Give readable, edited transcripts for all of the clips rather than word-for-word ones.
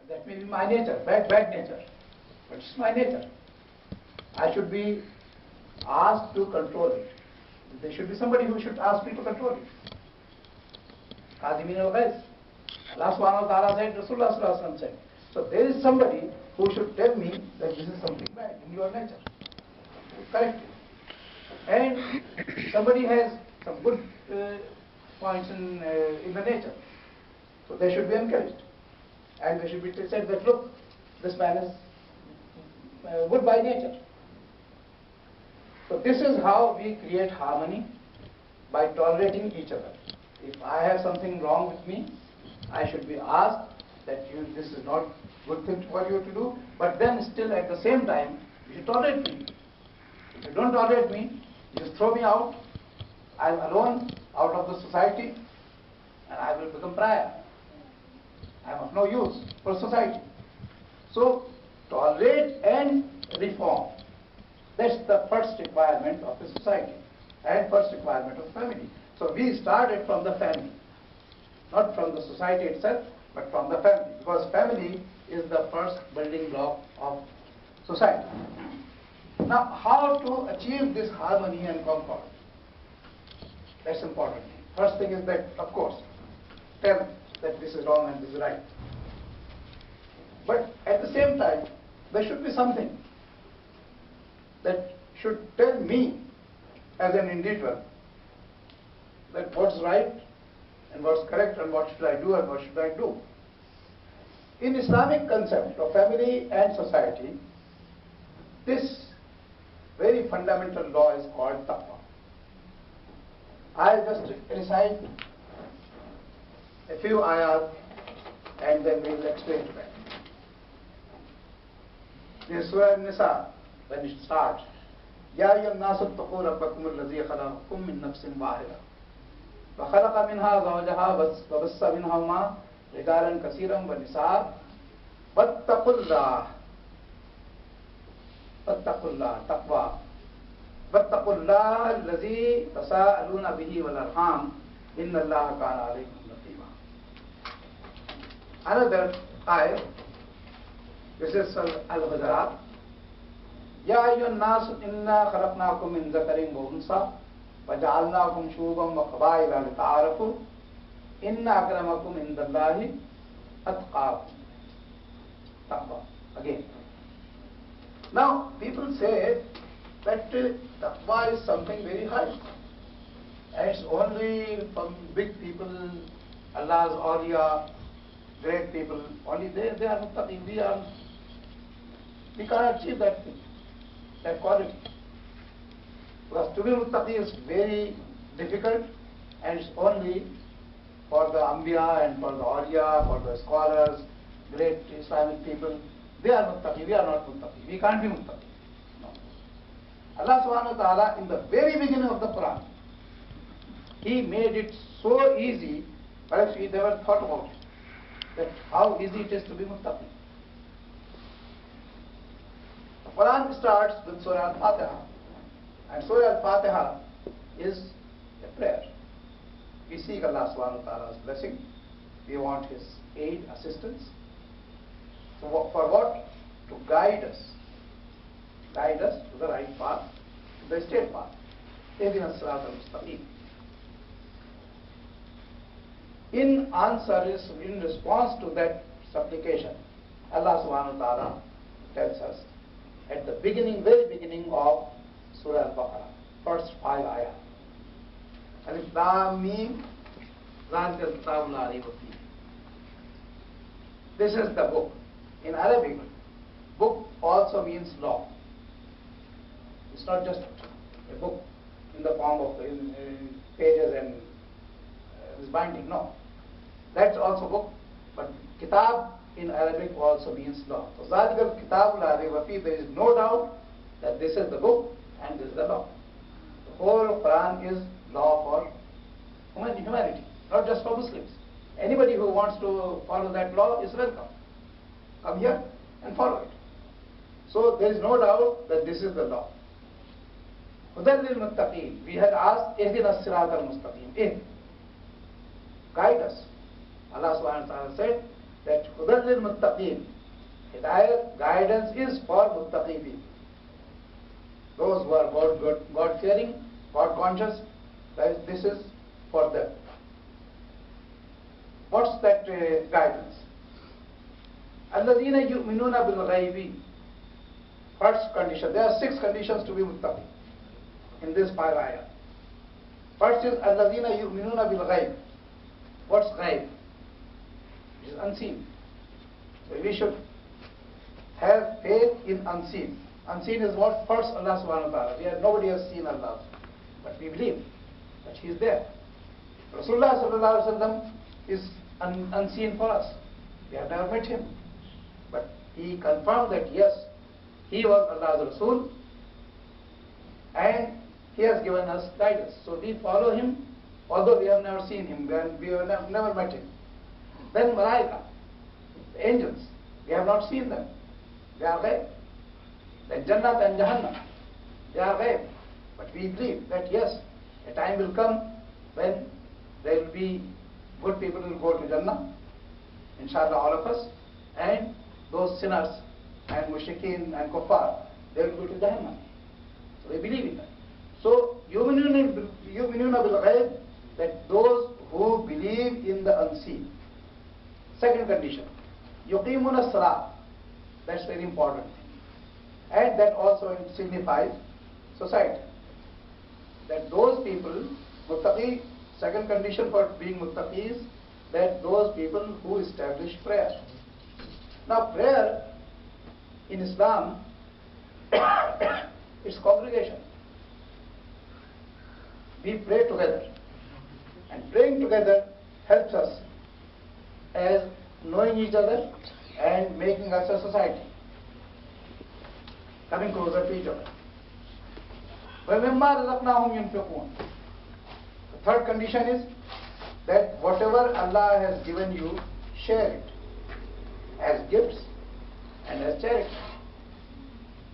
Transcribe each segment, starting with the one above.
That may be my nature, bad nature, but it's my nature. I should be asked to control it. There should be somebody who should ask me to control it. Qazimin al-Ghaiz. Allah subhanahu wa ta'ala said, Rasulullah sallallahu alaihi wasallam said. So there is somebody who should tell me that this is something bad in your nature. Correct it. And somebody has some good points in the nature. So they should be encouraged. And they should be said that, look, this man is good by nature. So this is how we create harmony, by tolerating each other. If I have something wrong with me, I should be asked that this is not good thing for you to do, but then still at the same time, you should tolerate me. If you don't tolerate me, you just throw me out. I am alone, out of the society, and I will become pariah. I am of no use for society. So, tolerate and reform. That's the first requirement of the society and first requirement of family. So we started from the family, not from the society itself, but from the family, because family is the first building block of society. Now, how to achieve this harmony and concord? That's important. First thing is that, of course, tell that this is wrong and this is right. But at the same time, there should be something that should tell me as an individual that what's right and what's correct and what should I do and what should I do. In Islamic concept of family and society, this very fundamental law is called taqwa. I'll just recite a few ayat and then we'll explain to that. This Surah An-Nisa, when it starts, يا أيها الناس اتقوا ربكم الذي خلقكم من نفس واحدة وخلق منها زوجها وبث منهما رجالا كثيرا ونساء واتقوا الله تقوى واتقوا الله الذي تساءلون به والأرحام إن الله كان عليكم رقيبا. Another ayah, this is Al-Hujurat. يا أيها الناس إنا خلقناكم من ذكر وأنثى وجعلناكم شعوبا وقبائل لتعارفوا إن أكرمكم عند الله أتقاكم. Taqwa. Again. Now, people say that taqwa is something very high. And it's only from big people, Allah's awliya, great people, only they are muttaqi. We can't achieve that thing, that quality. Because to be muttaqi is very difficult, and it's only for the Anbiya and for the awliya, for the scholars, great Islamic people. They are muttaqi, we are not muttaqi. We can't be muttaqi. No. Allah subhanahu wa ta'ala, in the very beginning of the Quran, He made it so easy, perhaps we never thought about it, that how easy it is to be muttaqi. The Quran starts with Surah Al-Fatiha, and Surah Al-Fatiha is a prayer. We seek Allah subhanahu wa ta'ala's blessing, we want His aid, assistance. So for what? To guide us to the right path, to the straight path. Ihdina as-sirata al-mustaqim. In answer, in response to that supplication, Allah subhanahu wa ta'ala tells us at the beginning, very beginning of Surah Al-Baqarah, first 5 ayat. Alif Lam Mim, Zalikal Kitabu La Rayba Fihi. This is the book. In Arabic, book also means law. It's not just a book in the form of pages and this binding, no. That's also book, but kitab in Arabic also means law. So Zalikal Kitabu La Rayba Fihi, there is no doubt that this is the book and this is the law. The whole Quran is law for humanity, not just for Muslims. Anybody who wants to follow that law is welcome. Come here and follow it. So there is no doubt that this is the law. Hudan lil muttaqeen. We had asked, Ihdina as-sirata al-mustaqim. Guide us. Allah subhanahu wa ta'ala said, that Hudal lil Muttaqeen, Hidayat, guidance is for Muttaqi people. Those who are God-fearing, God-conscious, this is for them. What's that guidance? الَّذِينَ يُؤْمِنُونَ بِالْغَيْبِ. First condition, there are 6 conditions to be Muttaqi in this 5 ayah. First is الَّذِينَ يُؤْمِنُونَ بِالْغَيْبِ. What's ghaib? It is unseen. So we should have faith in unseen. Unseen is what? First Allah subhanahu wa ta'ala. Nobody has seen Allah. But we believe that He is there. Rasulullah sallallahu alaihi wasallam is unseen for us. We have never met Him. But He confirmed that yes, He was Allah's Rasul and He has given us guidance. So we follow Him, although we have never seen Him, we have never met Him. Then Malaika, the angels, we have not seen them. They are ghaib. Then Jannat and Jahannam, they are ghaib. But we believe that yes, a time will come when there will be good people who will go to Jannah, inshallah all of us, and those sinners and mushrikeen and kuffar, they will go to Jahannam. So we believe in that. So, yu'minuna bil ghaib, that those who believe in the unseen. Second condition, yuqimuna salat. That's very important. And that also signifies society. That those people, muttaqi, second condition for being muttaqi is that those people who establish prayer. Now prayer in Islam, it's congregation. We pray together. And praying together helps us as knowing each other and making us a society, coming closer to each other. وَمِمَّا رَزَقْنَاهُمْ يُنْفِقُونَ. The third condition is that whatever Allah has given you, share it as gifts and as charity.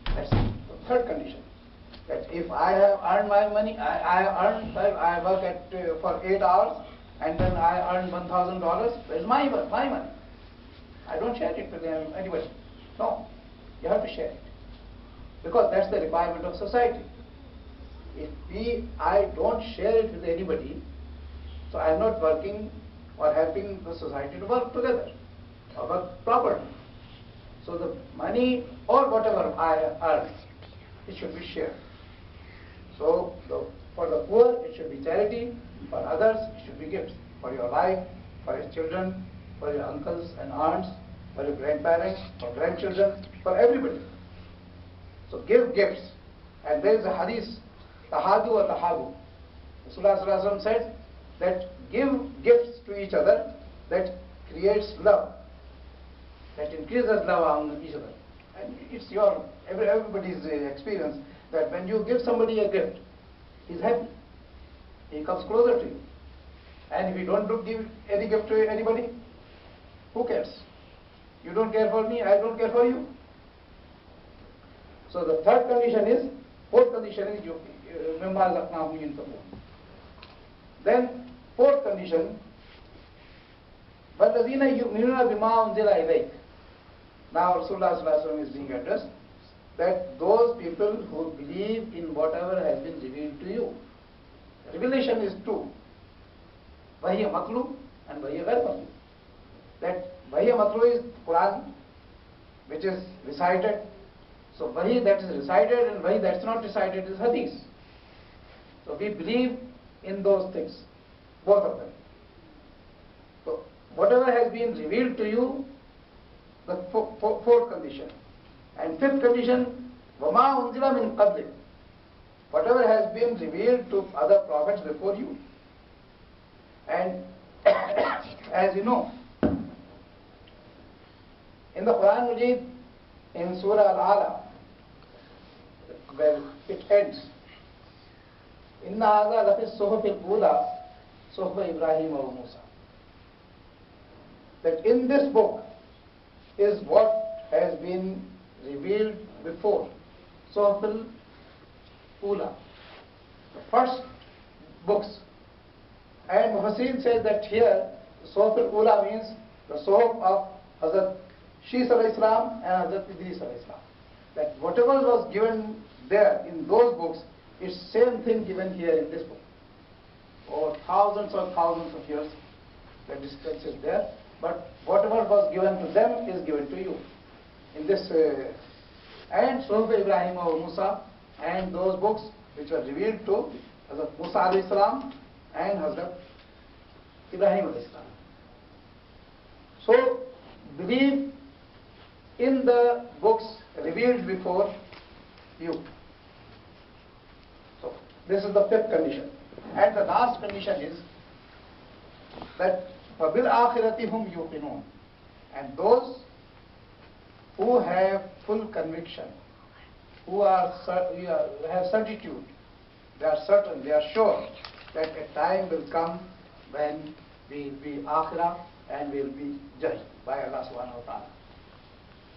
That's the third condition. That if I have earned my money, I work for 8 hours and then I earn $1,000, that is my money. I don't share it with anybody. No, you have to share it. Because that's the requirement of society. If I don't share it with anybody, so I am not working or helping the society to work together or work properly. So the money or whatever I earn, it should be shared. So for the poor, it should be charity. For others, it should be gifts. For your wife, for your children, for your uncles and aunts, for your grandparents, for grandchildren, for everybody. So give gifts. And there is a hadith, tahadu or tahabu. Rasulullah said that give gifts to each other that creates love, that increases love among each other. And it's everybody's experience that when you give somebody a gift, he's happy. He comes closer to you. And if you don't give any gift to anybody, who cares? You don't care for me, I don't care for you. So the third condition is, fourth condition is then fourth condition, وَالَّذِينَ يُؤْمِنُونَ بِمَا أُنزِلَ إِلَيْكَ. Now Rasulullah is being addressed, that those people who believe in whatever has been revealed to you. Revelation is two. Wahiya matlu and wahiya ghair matlu. That wahiya matlu is Quran, which is recited. So wahi that is recited and wahi that's not recited is hadith. So we believe in those things, both of them. So whatever has been revealed to you, the fourth condition. And fifth condition, وَمَا أُنزِلَ مِن قَبْلِكَ. Whatever has been revealed to other prophets before you. And as you know, in the Quran Majid, in Surah Al-Ala, where it ends, إِنَّ هَذَا لَفِي الصُّحُفِ الْأُولَى صُحْفَ إِبْرَاهِيمَ وَمُوسَى. That in this book is what has been revealed before. Suhuf al-Ula, the first books. And Mufassir says that here, Suhuf al-Ula means the Suhuf of Hazrat Shis alayhi salam and Hazrat Idris alayhi salam. That whatever was given there in those books is same thing given here in this book. Over thousands of years, the distance is there, but whatever was given to them is given to you. In this, and Suhuf Ibrahim or Musa, and those books which were revealed to Hazrat Musa alayhi salam and Hazrat Ibrahim alayhi salam. So, believe in the books revealed before you. So, this is the fifth condition. And the last condition is that وَبِالْآخِرَةِ هُمْ يُوقِنُونَ. And those who have full conviction, who have certitude, they are certain, they are sure that a time will come when we will be akhirah and will be judged by Allah subhanahu wa ta'ala.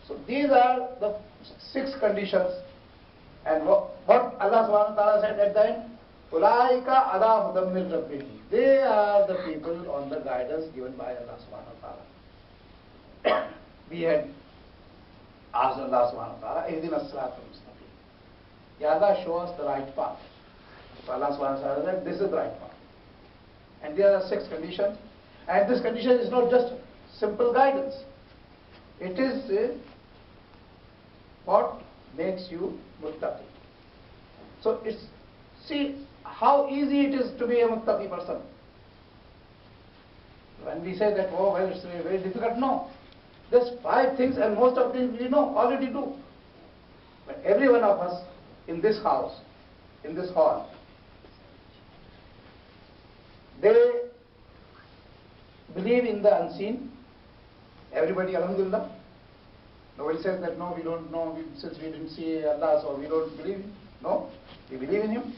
So these are the 6 conditions, and what Allah subhanahu wa ta'ala said at the end, أُولَٰئِكَ عَلَىٰ هُدًى مِّن رَبِّهِمْ. They are the people on the guidance given by Allah subhanahu wa ta'ala. We had asked Allah subhanahu wa ta'ala, اهْدِنَا الصِّرَاطَ الْمُسْتَقِيمَ. Ya Allah, show us the right path. So Allah subhanahu wa ta'ala said, this is the right path. And there are 6 conditions. And this condition is not just simple guidance. It is what makes you muttaqi. So it's, see how easy it is to be a muttaqi person. When we say that, oh well, it's very difficult, no. There's 5 things, and most of them we know, already do. But every one of us in this house, in this hall, they believe in the unseen. Everybody, alhamdulillah. Nobody says that, no, we don't know, since we didn't see Allah, so we don't believe him. No, we believe in him.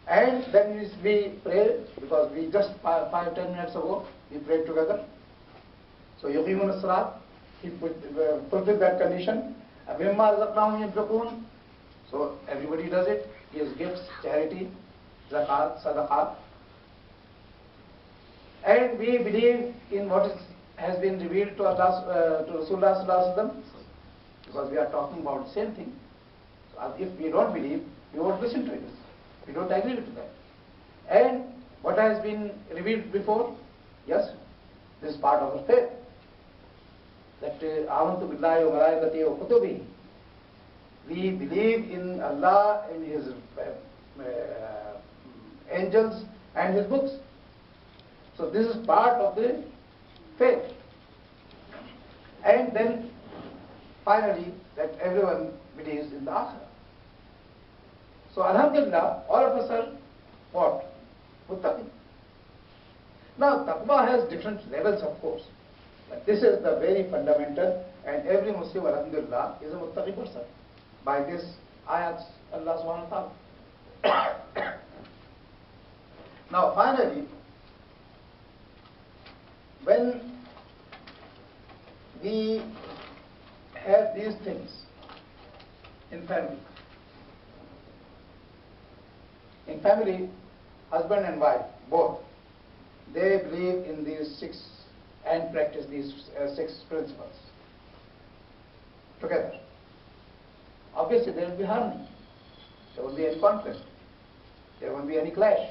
And then we pray, because we just 5-10 minutes ago, we prayed together. So, yuqimun as-salat, he fulfilled that condition. Mimma razaqnahum yunfiqun. So, everybody does it. Gives gifts, charity, zakat, sadaqat. And we believe in what has been revealed to Allah, to Rasulullah sallallahu alaihi wasallam, because we are talking about the same thing. So if we don't believe, we won't listen to it. We don't agree with that. And what has been revealed before, yes, this is part of our faith. That Amantu billahi wa malaikatihi wa kutubihi. We believe in Allah, in His angels and His books. So this is part of the faith. And then finally, that everyone believes in the akhirah. So alhamdulillah, all of us are what? Muttaqi. Now taqwa has different levels, of course. But this is the very fundamental, and every Muslim, alhamdulillah, is a muttaqi person. By this ayat, Allah subhanahu wa ta'ala. Now finally, when we have these things in family, husband and wife, both, they believe in these 6 and practice these 6 principles together. Obviously, there will be harmony. There won't be any conflict. There won't be any clash.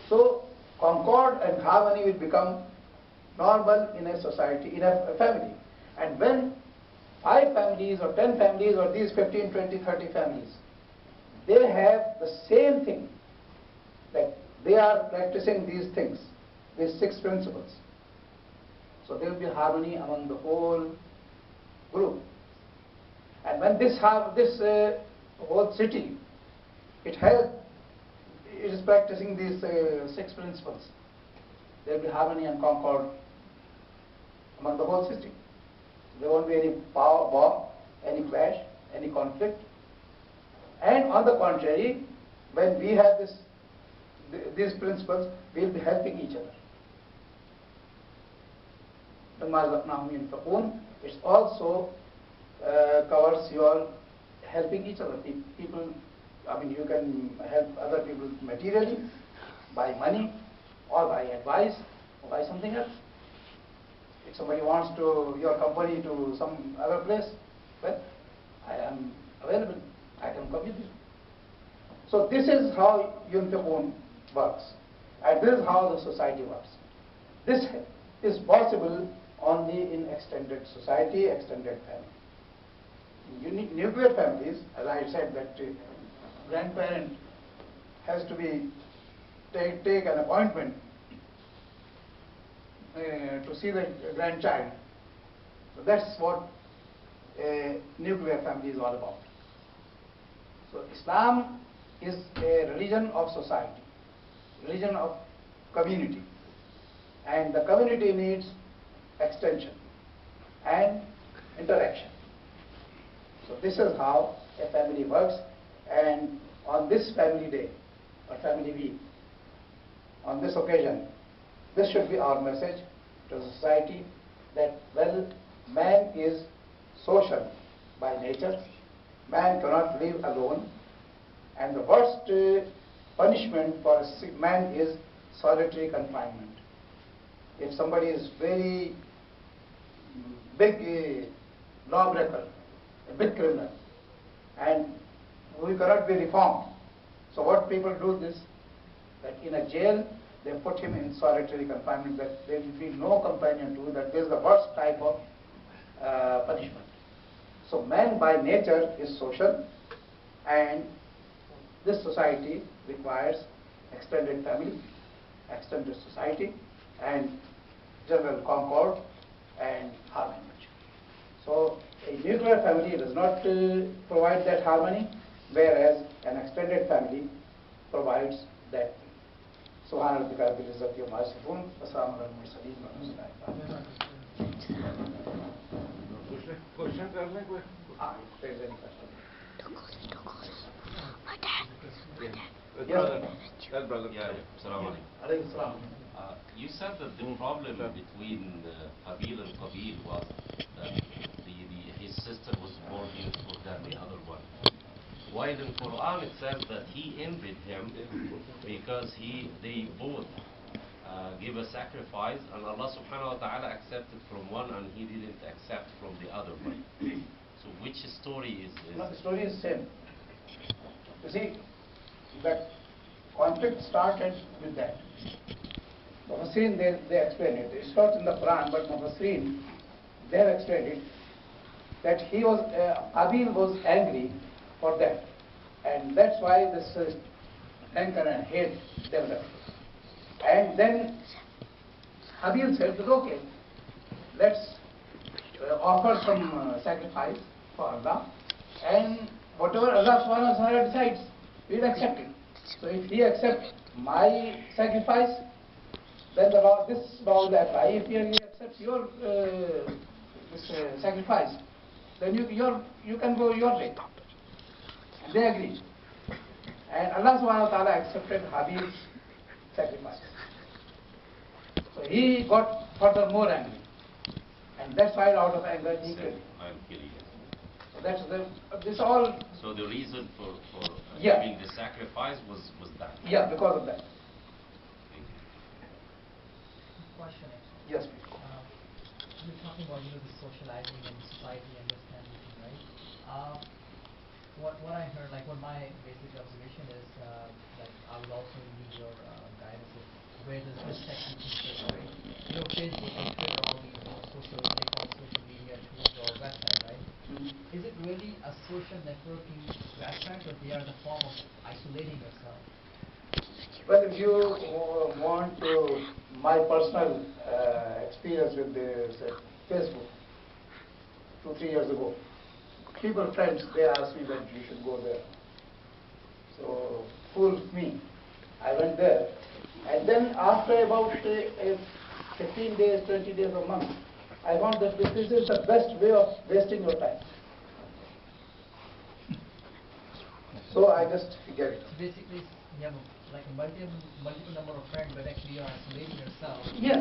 So, concord and harmony will become normal in a society, in a family. And when 5 families or 10 families or these 15, 20, 30 families, they have the same thing, that they are practicing these things, these 6 principles. So there will be harmony among the whole group. And when this whole city, it is practicing these 6 principles, there will be harmony and concord among the whole city. There won't be any war, any clash, any conflict. And on the contrary, when we have these principles, we will be helping each other. It also covers your helping each other. People, I mean, you can help other people materially, by money, or by advice, or by something else. If somebody wants to your company to some other place, well, I am available. I can come with you. So this is how Yunfiqun works, and this is how the society works. This is possible only in extended society, extended family. In nuclear families, as I said, that grandparent has to be take an appointment to see the grandchild. So that's what a nuclear family is all about. So Islam is a religion of society, religion of community, and the community needs extension and interaction. So this is how a family works, and on this family day or family week, on this occasion, this should be our message to society that, well, man is social by nature, man cannot live alone, and the worst punishment for a man is solitary confinement. If somebody is very big lawbreaker, a big criminal, and we cannot be reformed, so what people do is that in a jail they put him in solitary confinement, that there will be no companion to, that this is the worst type of punishment. So man by nature is social, and this society requires extended family, extended society, and general concord and harmony. So a nuclear family does not provide that harmony, whereas an extended family provides that. Subhana rabbika rabbil izzati amma yasifun, wa salamun alal mursalin, walhamdulillahi question करने कोई if there is any question. Yes, brother. Yeah, Assalamu alaikum. Alayhi salam. You said that the problem between Qabil and Qabil was that his sister was more beautiful than the other one. While in Quran it says that he envied him because they both give a sacrifice, and Allah subhanahu wa ta'ala accepted from one and he didn't accept from the other one. So which story is No, the story is same. You see, that conflict started with that. Mufassirin, they explain it. It's not in the Quran, but Mufassirin, they have explained it, that Qabil was angry for that. And that's why this anger and hate developed. And then Qabil said, okay, let's offer some sacrifice for Allah, and whatever Allah subhanahu wa ta'ala decides, we'll accept it. So if he accepts my sacrifice, then this law will apply. If he accepts your sacrifice, then you can go your way. And they agreed. And Allah subhanahu wa ta'ala accepted Habil's sacrifice. So he got further more angry. And that's why out of anger he killed him. I'm killing it. So that's this all. So the reason for Yeah. giving the sacrifice was that. Yeah, because of that. Thank you. Question actually. Yes, please. You're talking about the socializing and society understanding, right? What I heard, like what my basic observation is, like I would also need your guidance of where does this section fit, right? Facebook and Twitter, all these social media tools or website, right? Is it really a social networking website, or they are the form of isolating yourself? Well, if you want to, my personal experience with this Facebook, 2-3 years ago, people, friends, they asked me that you should go there. So, fooled me. I went there. And then after about 15 days, 20 days, a month, I found that this is the best way of wasting your time. So I just get it. So basically, you have like a multiple number of friends, but actually you are isolating yourself. Yes.